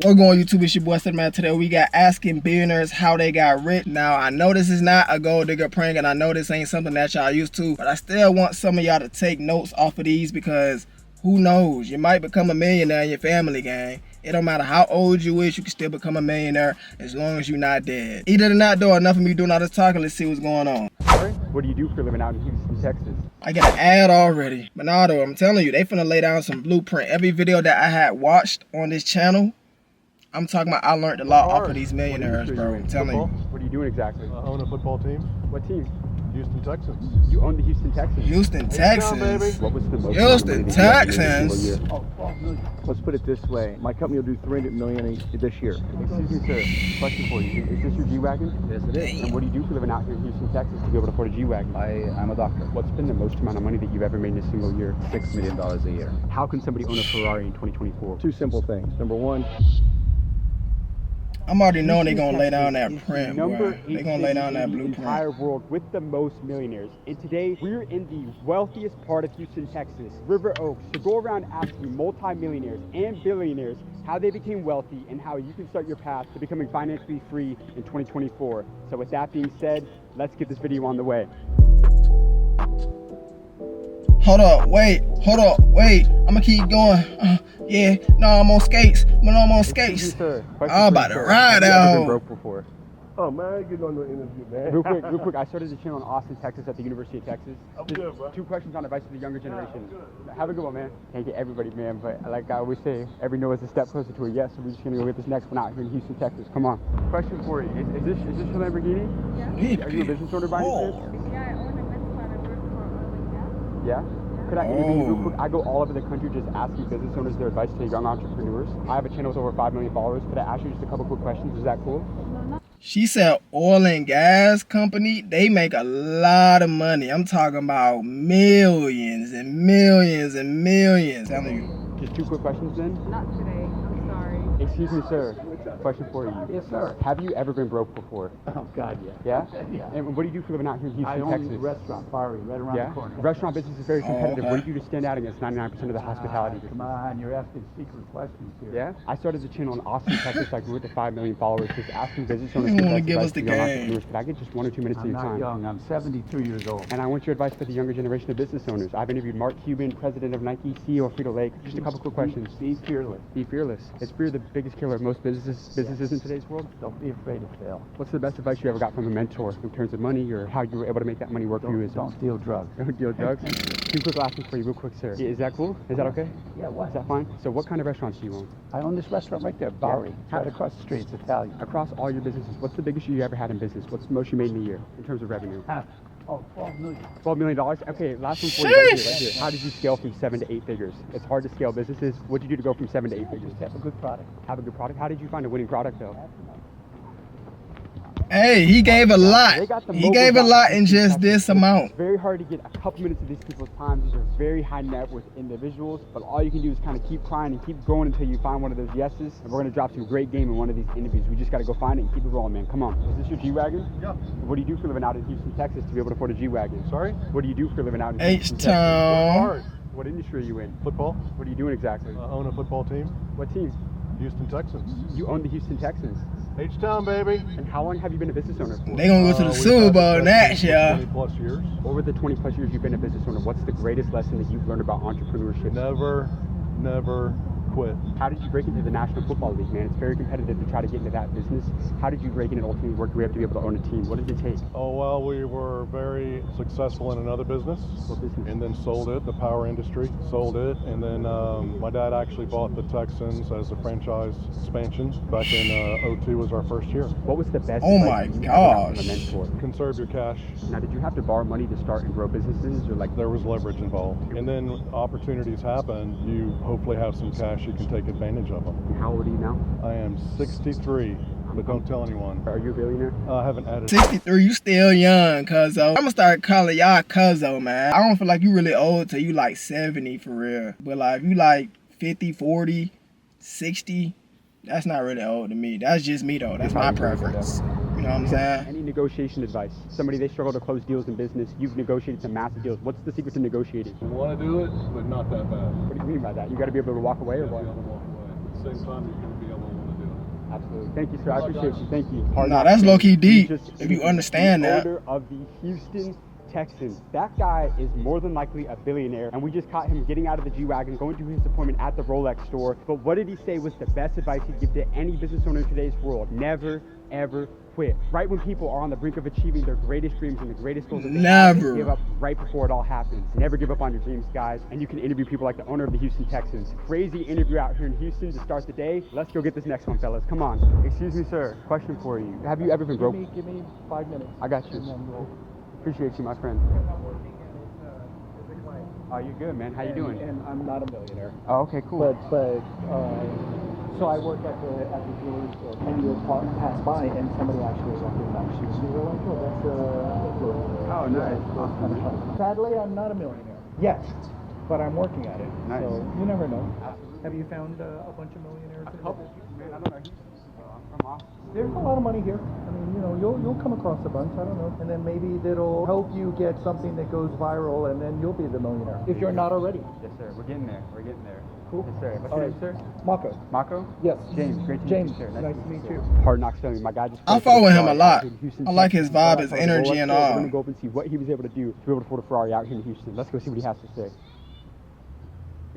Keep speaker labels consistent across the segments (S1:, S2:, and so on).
S1: What's going on, YouTube? It's your boy Man. Today we got asking billionaires how they got rich. Now I know this is not a gold digger prank, and I know this ain't something that y'all used to, but I still want some of y'all to take notes off of these because who knows? You might become a millionaire in your family, gang. It don't matter how old you is, you can still become a millionaire as long as you're not dead. Either than not, though, enough of me doing all this talking. Let's see what's going on.
S2: What do you do for a living out in Houston, Texas?
S1: I got an ad already. But nah, though, I'm telling you, they finna lay down some blueprint. Every video that I had watched on this channel, I'm talking about I learned a lot off of these millionaires, bro. I'm telling you.
S2: What are you doing exactly?
S3: I own a football team.
S2: What team?
S3: Houston Texans.
S2: You own the Houston Texans?
S1: Houston Texans.
S2: What was the most
S1: Houston Texans.
S4: Let's put it this way. My company will do $300 million this year.
S2: Excuse me, sir. Question for you. Is this your G-Wagon?
S4: Yes, it is.
S2: And what do you do for a living out here in Houston, Texas to be able to afford a G-Wagon?
S4: I'm a doctor.
S2: What's been the most amount of money that you've ever made in a single year?
S4: $6 million a year.
S2: How can somebody own a Ferrari in 2024?
S4: Two simple things. Number one,
S1: I'm already knowing they're gonna lay down that print,
S2: number
S1: boy. They're gonna lay down that
S2: in the
S1: blueprint.
S2: entire world with the most millionaires. And today we're in the wealthiest part of Houston, Texas, River Oaks, to go around asking multi-millionaires and billionaires how they became wealthy and how you can start your path to becoming financially free in 2024. So with that being said, let's get this video on the way.
S1: Hold up, wait. I'ma keep going. Yeah, no, I'm on skates. I'm on skates. I'm about to ride out.
S2: Broke before.
S3: Oh man, I ain't getting on the interview, man.
S2: Real quick, I started the channel in Austin, Texas at the University of Texas.
S3: I'm good, bro.
S2: 2 questions on advice for the younger generation. Have a good one, man. Can't get everybody, man, but like I always say, every no is a step closer to a yes, so we're just gonna go get this next one out here in Houston, Texas. Come on. Question for you, is this your Lamborghini?
S5: Yeah.
S2: Are you a business owner by any chance?
S5: Yeah, I own a business card. I work for oil and gas.
S2: Yeah? Could I interview you real quick? I go all over the country just asking business owners their advice to young entrepreneurs. I have a channel with over 5 million followers. Could I ask you just a couple quick questions? Is that cool?
S1: She said oil and gas company, they make a lot of money. I'm talking about millions and millions and millions. I'm telling you.
S2: Just 2 quick questions then?
S5: Not today. I'm sorry.
S2: Excuse me, sir. Question for you.
S4: yes, sir.
S2: Have you ever been broke before?
S4: Oh, God, yeah.
S2: Yeah?
S4: Yeah.
S2: And what do you do for a living out here in Houston,
S4: I own
S2: Texas?
S4: a restaurant, Fiery, right around
S2: Yeah?
S4: the corner.
S2: Restaurant business is very competitive.
S1: okay.
S2: What do you do to stand out against 99% of the hospitality business?
S4: Come on, you're asking secret questions here.
S2: Yeah? I started the channel in Austin, Texas. I grew it to 5 million followers, just asking business owners
S1: You
S2: for
S1: wanna
S2: best
S1: give
S2: advice
S1: us the
S2: to young
S1: game.
S2: entrepreneurs. Could I get just 1 or 2 minutes of
S4: I'm
S2: your
S4: not
S2: time?
S4: young. I'm 72 years old.
S2: And I want your advice for the younger generation of business owners. I've interviewed Mark Cuban, president of Nike, CEO of Frito-Lay. Just a couple quick questions.
S4: Be fearless.
S2: Be fearless. Is fear the biggest killer of most businesses in today's world?
S4: Don't be afraid to fail.
S2: What's the best advice you ever got from a mentor in terms of money or how you were able to make that money work for you?
S4: Don't deal drugs.
S2: Don't deal drugs. 2 quick last ones for you, real quick, sir. Is that cool? Is that okay?
S4: Yeah, what?
S2: Is that fine? So what kind of restaurants do you own?
S4: I own this restaurant right there, Bowery.
S2: Yeah.
S4: Right across the street. It's Italian.
S2: Across all your businesses, what's the biggest you ever had in business? What's the most you made in a year in terms of revenue?
S4: Oh, 12 million.
S2: $12 million? Okay, last one for you right here, right here. How did you scale from 7 to 8 figures? It's hard to scale businesses. What did you do to go from 7 to 8 figures?
S4: Just have a good product.
S2: Have a good product? How did you find a winning product though?
S1: Hey, he gave a lot. He gave a lot in just this amount.
S2: It's very hard to get a couple minutes of these people's time. These are very high net worth individuals, but all you can do is kind of keep crying and keep going until you find one of those yeses. And we're going to drop some great game in one of these interviews. We just got to go find it and keep it rolling, man. Come on. Is this your G-Wagon?
S3: Yeah.
S2: What do you do for a living out in Houston, Texas to be able to afford a G-Wagon?
S3: Sorry?
S2: What do you do for a living out in Houston, Texas?
S1: H-Town.
S3: Hard.
S2: What industry are you in?
S3: Football.
S2: What are you doing exactly?
S3: I own a football team.
S2: What team?
S3: Houston Texans.
S2: You own the Houston Texans.
S3: H-Town, baby.
S2: And how long have you been a business owner for?
S1: They gonna go to the
S3: We've
S1: Super
S3: had
S1: Bowl
S3: the
S1: next
S3: Texans for
S1: year.
S3: 20 plus years.
S2: Over the 20 plus years you've been a business owner, what's the greatest lesson that you've learned about entrepreneurship?
S3: Never quit.
S2: How did you break into the National Football League, man? It's very competitive to try to get into that business. How did you break in and ultimately work your way up to be able to own a team? What did it take?
S3: Oh, well, we were very successful in another business.
S2: What business?
S3: And then sold it, the power industry, sold it. And then my dad actually bought the Texans as a franchise expansion. Back in 02 was our first year.
S2: What was the best
S1: Oh
S2: advice
S1: my
S2: you ever got from
S1: gosh.
S2: a mentor?
S3: Conserve your cash.
S2: Now, did you have to borrow money to start and grow businesses, or like
S3: There was leverage involved. And then opportunities happen, you hopefully have some cash, you can take advantage of them.
S2: how old are you now?
S3: I am 63, but don't tell anyone.
S2: Are you a billionaire?
S3: I haven't added.
S1: 63, you still young, cuzzo. I'm gonna start calling y'all cuzzo, man. I don't feel like you really old till you like 70 for real. But like, if you like 50, 40, 60, that's not really old to me. That's just me though. That's my preference. You know what I'm saying?
S2: Any negotiation advice? Somebody, they struggle to close deals in business. You've negotiated some massive deals. What's the secret to negotiating?
S3: I want to do it, but not that bad.
S2: What do you mean by that? You got to be able to walk away or
S3: You
S2: what?
S3: gotta be able to walk away. At the same time, you're going to be able to
S2: Absolutely. Thank you, sir. I appreciate you. Thank you.
S1: Nah, that's low-key deep, if you understand
S2: the
S1: that.
S2: owner of the Houston Texans. That guy is more than likely a billionaire, and we just caught him getting out of the G-Wagon, going to his appointment at the Rolex store. But what did he say was the best advice he'd give to any business owner in today's world? Never, ever quit. Right when people are on the brink of achieving their greatest dreams and the greatest goals that they have, they give up right before it all happens. Never give up on your dreams, guys. And you can interview people like the owner of the Houston Texans. Crazy interview out here in Houston to start the day. Let's go get this next one, fellas. Come on. Excuse me, sir. Question for you. Have you ever been broke?
S4: Give me 5 minutes.
S2: I got you. Appreciate you, my friend. Oh, you're good, man. How you doing?
S4: And I'm not a millionaire.
S2: Oh, okay, cool.
S4: So I work at the jewelry store, and you'll pass by, and somebody actually walked in my shoes. And you're like, oh, that's influencer.
S2: Oh, nice.
S4: That's kind of fun. Sadly, I'm not a millionaire. Yes, but I'm working at it.
S2: Nice.
S4: So you never know.
S2: Absolutely.
S4: Have you found a bunch of millionaires?
S2: A couple, man. I don't know. I'm from Austin.
S4: There's a lot of money here. I mean, you'll come across a bunch. I don't know, and then maybe that'll help you get something that goes viral, and then you'll be the millionaire if you're not already.
S2: Yes, sir. We're getting there. We're getting there.
S4: Cool.
S2: Yes, sir. What's
S4: All
S2: your
S4: right.
S2: name, sir?
S4: Mako.
S2: Mako?
S4: Yes.
S2: James. Great to
S4: James.
S2: meet you, sir.
S4: Nice to meet you.
S2: Hard Knocks Film. My guy just.
S1: I follow him a lot. I like his vibe, his energy, and
S2: We're
S1: all.
S2: gonna go up and see what he was able to do to be able to afford a Ferrari out here in Houston. Let's go see what he has to say.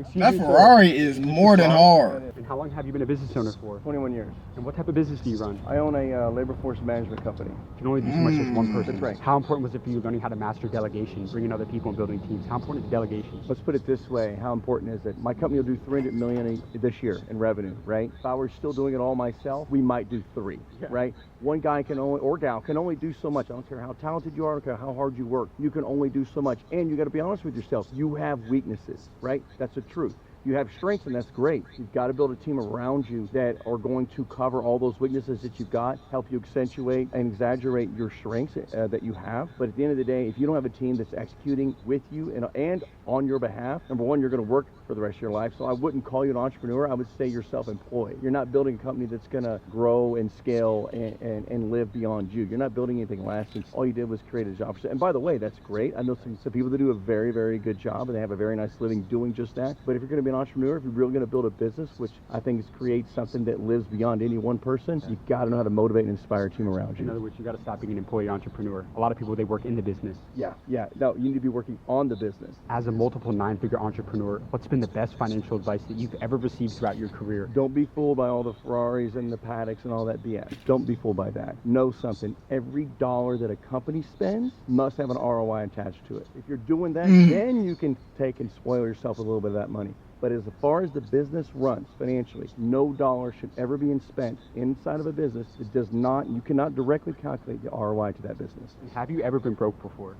S2: Excuse
S1: That
S2: me, sir.
S1: Ferrari is more than hard.
S2: And how long have you been a business owner for?
S4: 21 years.
S2: And what type of business do you run?
S4: I own a labor force management company.
S2: You can only do so much as one person.
S4: That's right.
S2: How important was it for you learning how to master delegation, bringing other people and building teams? How important is delegation?
S4: Let's put it this way. How important is it? My company will do 300 million this year in revenue, right? If I were still doing it all myself, we might do 3, right? One guy can only, or gal, can only do so much. I don't care how talented you are, I don't care how hard you work. You can only do so much. And you got to be honest with yourself. You have weaknesses, right? That's the truth. You have strengths, and that's great. You've got to build a team around you that are going to cover all those weaknesses that you've got, help you accentuate and exaggerate your strengths that you have. But at the end of the day, if you don't have a team that's executing with you and on your behalf, number one, you're going to work for the rest of your life. So I wouldn't call you an entrepreneur. I would say you're self-employed. You're not building a company that's going to grow and scale and live beyond you. You're not building anything lasting. All you did was create a job. And by the way, that's great. I know some people that do a very, very good job, and they have a very nice living doing just that. But if you're going to be an entrepreneur, if you're really going to build a business, which I think is create something that lives beyond any one person, you got to know how to motivate and inspire a team around you.
S2: In other words, you got to stop being an employee entrepreneur. A lot of people, they work in the business.
S4: Yeah. No, you need to be working on the business.
S2: As a multiple 9-figure entrepreneur, what's been the best financial advice that you've ever received throughout your career?
S4: Don't be fooled by all the Ferraris and the Paddocks and all that BS. Don't be fooled by that. Know something. Every dollar that a company spends must have an ROI attached to it. If you're doing that, then you can take and spoil yourself a little bit of that money. But as far as the business runs financially, no dollar should ever be spent inside of a business that does not, you cannot directly calculate the ROI to that business.
S2: Have you ever been broke before?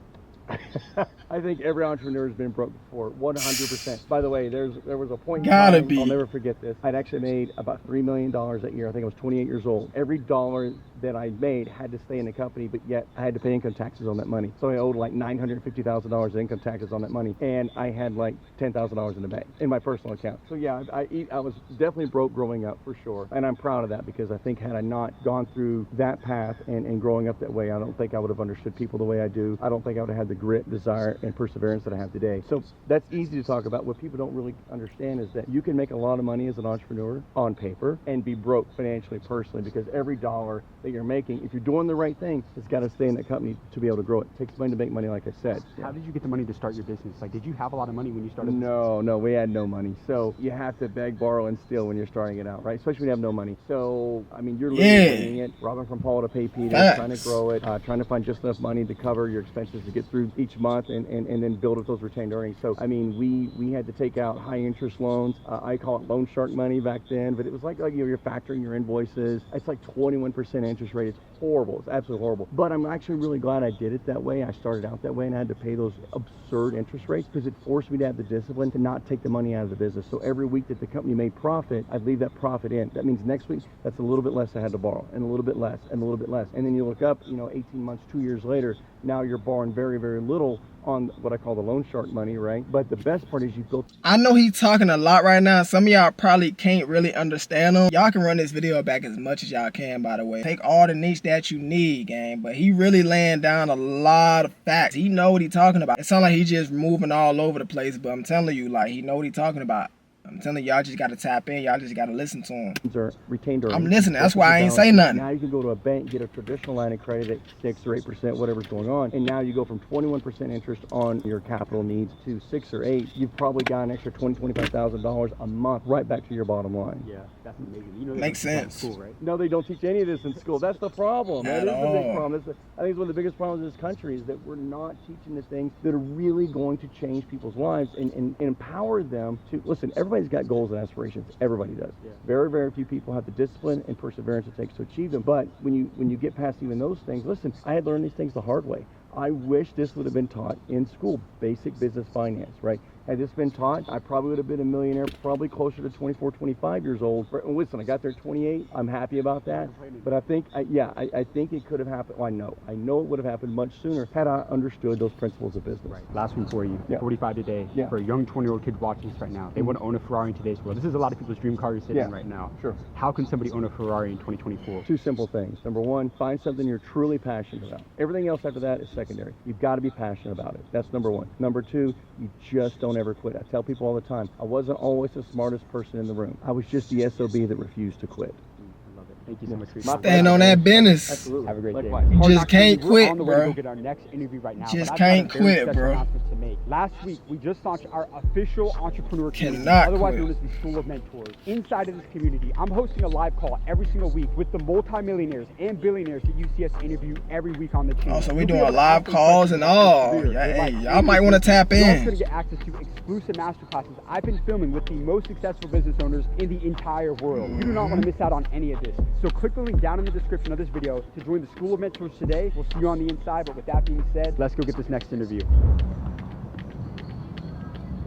S4: I think every entrepreneur has been broke before, 100%. By the way, there was a point in
S1: Gotta
S4: time,
S1: be.
S4: I'll never forget this. I'd actually made about $3 million that year. I think I was 28 years old. Every dollar that I made had to stay in the company, but yet I had to pay income taxes on that money. So I owed like $950,000 in income taxes on that money, and I had like $10,000 in the bank in my personal account. So yeah, I was definitely broke growing up for sure, and I'm proud of that because I think had I not gone through that path and growing up that way, I don't think I would have understood people the way I do. I don't think I would have had the grit, desire, and perseverance that I have today. So that's easy to talk about. What people don't really understand is that you can make a lot of money as an entrepreneur on paper and be broke financially, personally, because every dollar that you're making, if you're doing the right thing, it's got to stay in that company to be able to grow it. It takes money to make money, like I said.
S2: How did you get the money to start your business? Like, did you have a lot of money when you started?
S4: No, we had no money. So you have to beg, borrow, and steal when you're starting it out, right? Especially when you have no money. So, I mean, you're literally doing it, robbing from Paul to pay Peter, trying to grow it, trying to find just enough money to cover your expenses to get through each month and then build up those retained earnings. So, I mean, we had to take out high interest loans. I call it loan shark money back then, but it was like you're factoring your invoices. It's like 21% interest rate. It's horrible. It's absolutely horrible. But I'm actually really glad I did it that way. I started out that way and I had to pay those absurd interest rates because it forced me to have the discipline to not take the money out of the business. So every week that the company made profit, I'd leave that profit in. That means next week, that's a little bit less I had to borrow, and a little bit less, and a little bit less. And then you look up, 18 months, 2 years later, now you're borrowing very, very little on what I call the loan shark money, right? But the best part is you built.
S1: I know he's talking a lot right now. Some of y'all probably can't really understand him. Y'all can run this video back as much as y'all can, by the way. Take all the niche that you need, gang. But he really laying down a lot of facts. He know what he talking about. It sounds like he just moving all over the place, but I'm telling you, like, he know what he talking about. I'm telling y'all just got to tap in. Y'all just got to listen to them.
S4: Are retained earnings.
S1: I'm listening. That's why I ain't say nothing.
S4: Now you can go to a bank, get a traditional line of credit at 6 or 8%, whatever's going on, and now you go from 21% interest on your capital needs to 6 or 8. You've probably got an extra $25,000 a month right back to your bottom line.
S2: Yeah, that's amazing. You know, they
S1: Makes
S2: don't teach that in
S1: sense.
S2: School, right?
S4: No, they don't teach any of this in school. That's the problem.
S1: Not
S4: That is
S1: at
S4: the big
S1: all.
S4: problem. I think it's one of the biggest problems in this country is that we're not teaching the things that are really going to change people's lives and empower them to listen. Everybody's got goals and aspirations. Everybody does.
S2: Yeah.
S4: Very, very few people have the discipline and perseverance it takes to achieve them. But when you get past even those things, listen, I had learned these things the hard way. I wish this would have been taught in school, basic business finance, right? Had this been taught, I probably would have been a millionaire, probably closer to 24, 25 years old. And listen, I got there at 28. I'm happy about that. But I think, I think it could have happened. Well, I know it would have happened much sooner had I understood those principles of business.
S2: Right. Last one for you.
S4: Yeah.
S2: 45 today.
S4: Yeah.
S2: For a young 20-year-old kid watching this right now, they want to own a Ferrari in today's world. This is a lot of people's dream car you're sitting in right now.
S4: Sure.
S2: How can somebody own a Ferrari in 2024?
S4: Two simple things. Number one, find something you're truly passionate about. Everything else after that is secondary. You've got to be passionate about it. That's number one. Number two, you just don't ever quit. I tell people all the time, I wasn't always the smartest person in the room. I was just the SOB that refused to quit.
S2: I love it. Thank you so much for your
S4: My
S2: time.
S1: Stand on that business.
S4: Absolutely.
S2: Have a great day.
S4: Likewise.
S1: You
S2: Hard
S1: just
S2: Knocks
S1: can't
S2: Community, we're
S1: quit,
S2: on the way to
S1: bro.
S2: go get our next interview right now.
S1: Just
S2: but I've got a
S1: can't
S2: very
S1: quit,
S2: special
S1: bro.
S2: announcement to make. Last week, we just launched our official entrepreneur community,
S1: Cannot
S2: otherwise
S1: quit.
S2: known as the School of Mentors. Inside of this community, I'm hosting a live call every single week with the multimillionaires and billionaires that you see us interview every week on the channel.
S1: Oh, so we
S2: You'll be
S1: doing
S2: able to
S1: live
S2: ask them
S1: calls
S2: questions
S1: and
S2: about
S1: all.
S2: their career,
S1: Yeah,
S2: their
S1: hey,
S2: life,
S1: y'all might want to tap
S2: You're also
S1: in.
S2: going to get access to exclusive masterclasses I've been filming with the most successful business owners in the entire world. You do not want to miss out on any of this. So click the link down in the description of this video to join the School of Mentors today. We'll see you on the inside, but with that being said, let's go get this next interview.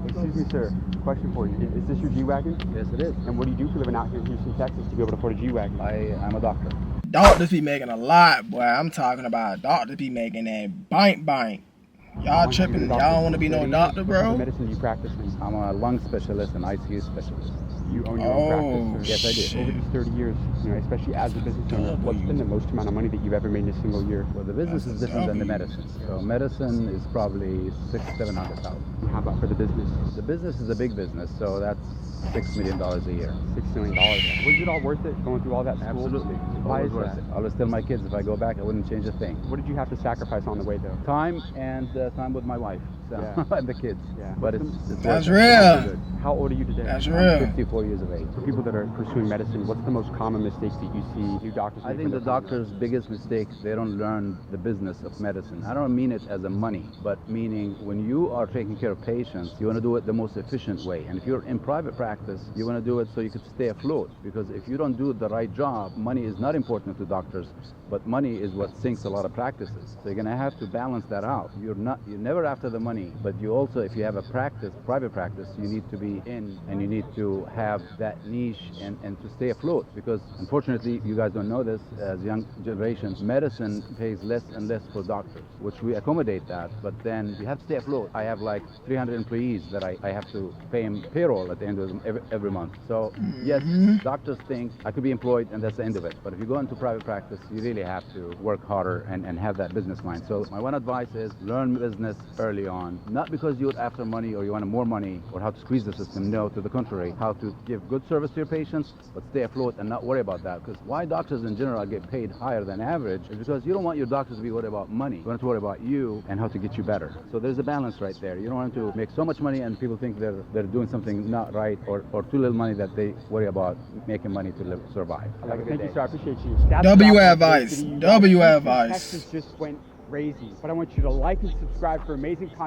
S2: Excuse me, sir. Question for you. Is this your G-Wagon?
S6: Yes, it is.
S2: And what do you do for a living out here in Houston, Texas to be able to afford a G-Wagon?
S6: I'm a doctor.
S1: Doctors be making a lot, boy. I'm talking about doctors be making that bank. Y'all tripping. Y'all don't want to be no doctor,
S2: What
S1: bro.
S2: medicine do you practice in?
S6: I'm a lung specialist and ICU specialist.
S2: You own your own
S1: Oh,
S2: practice? Sir?
S6: Yes, I do.
S2: Over these 30 years, especially as a business owner, what's been the most amount of money that you've ever made in a single year?
S6: Well, the business is different than the medicine. So medicine is probably $600,000-700,000.
S2: How about for the business?
S6: The business is a big business, so that's $6 million a year.
S2: $6 million. Was it all worth it going through all that school?
S6: Absolutely.
S2: Why
S6: Always
S2: is
S6: worth
S2: that?
S6: it. I always tell my kids if I go back, I wouldn't change a thing.
S2: What did you have to sacrifice on the way though?
S6: Time and time with my wife, so
S2: Yeah.
S6: and the kids.
S2: Yeah.
S6: But it's
S1: That's
S6: worth it.
S1: real.
S2: How old are you today?
S1: That's
S6: I'm
S1: real.
S6: 54 years of age.
S2: For people that are pursuing medicine, what's the most common mistakes that you see new doctors make?
S6: I think
S2: when
S6: the
S2: they're
S6: doctor's biggest mistake, they don't learn the business of medicine. I don't mean it as a money, but meaning when you are taking care of patients, you want to do it the most efficient way. And if you're in private practice, you want to do it so you could stay afloat. Because if you don't do the right job, money is not important to doctors, but money is what sinks a lot of practices. So you're going to have to balance that out. You're never after the money, but you also, if you have a practice, private practice, you need to be in and you need to have that niche and to stay afloat. Because unfortunately, you guys don't know this, as young generations, medicine pays less and less for doctors, which we accommodate that, but then you have to stay afloat. I have like 300 employees that I have to pay them payroll at the end of every month. So yes, doctors think I could be employed and that's the end of it. But if you go into private practice, you really have to work harder and have that business mind. So my one advice is learn business early on, not because you're after money or you want more money or how to squeeze the system. No, to the contrary, how to give good service to your patients, but stay afloat and not worry about that. Because why doctors in general get paid higher than average is because you don't want your doctors to be worried about money. You want to worry about you and how to get you better. So there's a balance right there. You don't want to make so much money and people think they're doing something not right or too little money that they worry about making money to survive.
S2: Thank you, sir. I appreciate you.
S1: W advice. W advice.
S2: Texas just went crazy. But I want you to like and subscribe for amazing content.